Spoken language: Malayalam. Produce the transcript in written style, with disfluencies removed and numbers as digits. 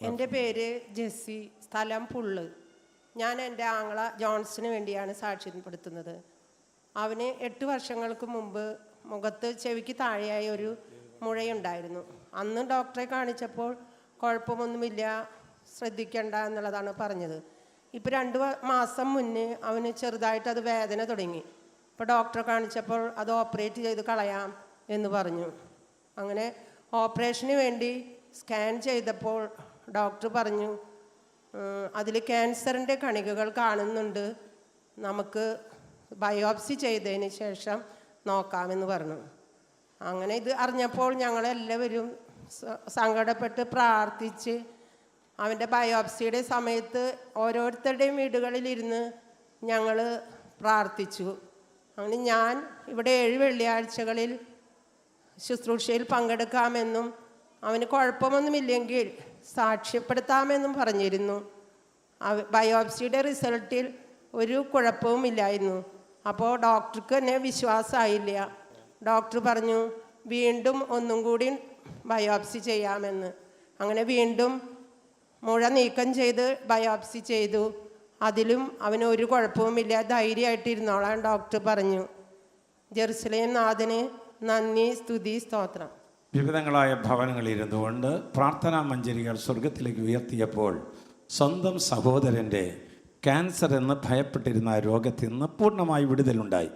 എൻ്റെ പേര് ജെസ്സി, സ്ഥലം പുള്ള്. ഞാൻ എൻ്റെ ആങ്ങള ജോൺസിന് വേണ്ടിയാണ് സാക്ഷ്യപ്പെടുത്തുന്നത്. അവന് 8 വർഷങ്ങൾക്ക് മുമ്പ് മുഖത്ത് ചെവിക്ക് താഴെയായി ഒരു മുഴയുണ്ടായിരുന്നു. അന്ന് ഡോക്ടറെ കാണിച്ചപ്പോൾ കുഴപ്പമൊന്നുമില്ല, ശ്രദ്ധിക്കേണ്ട എന്നുള്ളതാണ് പറഞ്ഞത്. ഇപ്പോൾ 2 മാസം മുന്നേ അവന് ചെറുതായിട്ട് അത് വേദന തുടങ്ങി. ഇപ്പോൾ ഡോക്ടറെ കാണിച്ചപ്പോൾ അത് ഓപ്പറേറ്റ് ചെയ്ത് കളയാം എന്ന് പറഞ്ഞു. അങ്ങനെ ഓപ്പറേഷന് വേണ്ടി സ്കാൻ ചെയ്തപ്പോൾ ഡോക്ടർ പറഞ്ഞു, അതിൽ ക്യാൻസറിൻ്റെ കണികകൾ കാണുന്നുണ്ട്, നമുക്ക് ബയോപ്സി ചെയ്തതിന് ശേഷം നോക്കാമെന്ന് പറഞ്ഞു. അങ്ങനെ ഇത് അറിഞ്ഞപ്പോൾ ഞങ്ങളെല്ലാവരും സങ്കടപ്പെട്ട് പ്രാർത്ഥിച്ച് അവൻ്റെ ബയോപ്സിയുടെ സമയത്ത് ഓരോരുത്തരുടെയും വീടുകളിലിരുന്ന് ഞങ്ങൾ പ്രാർത്ഥിച്ചു. അങ്ങനെ ഞാൻ ഇവിടെ 7 വെള്ളിയാഴ്ചകളിൽ ശുശ്രൂഷയിൽ പങ്കെടുക്കാമെന്നും അവന് കുഴപ്പമൊന്നുമില്ലെങ്കിൽ സാക്ഷ്യപ്പെടുത്താമെന്നും പറഞ്ഞിരുന്നു. ബയോപ്സിയുടെ റിസൾട്ടിൽ ഒരു കുഴപ്പവുമില്ലായിരുന്നു. അപ്പോൾ ഡോക്ടർക്ക് എന്നെ വിശ്വാസമായില്ല. ഡോക്ടർ പറഞ്ഞു വീണ്ടും ഒന്നും കൂടി ബയോപ്സി ചെയ്യാമെന്ന്. അങ്ങനെ വീണ്ടും മുഴ നീക്കം ചെയ്ത് ബയോപ്സി ചെയ്തു. അതിലും അവന് ഒരു കുഴപ്പവുമില്ല, ധൈര്യമായിട്ടിരുന്നോളാൻ ഡോക്ടർ പറഞ്ഞു. ജെറുസലേം നാഥന് നന്ദി, സ്തുതി, സ്തോത്രം. വിവിധങ്ങളായ ഭവനങ്ങളിൽ ഇരുന്നുകൊണ്ട് പ്രാർത്ഥനാ മഞ്ജരികൾ സ്വർഗത്തിലേക്ക് ഉയർത്തിയപ്പോൾ സ്വന്തം സഹോദരൻ്റെ ക്യാൻസർ എന്ന് ഭയപ്പെട്ടിരുന്ന രോഗത്തിൽ നിന്ന് പൂർണ്ണമായി വിടുതലുണ്ടായി.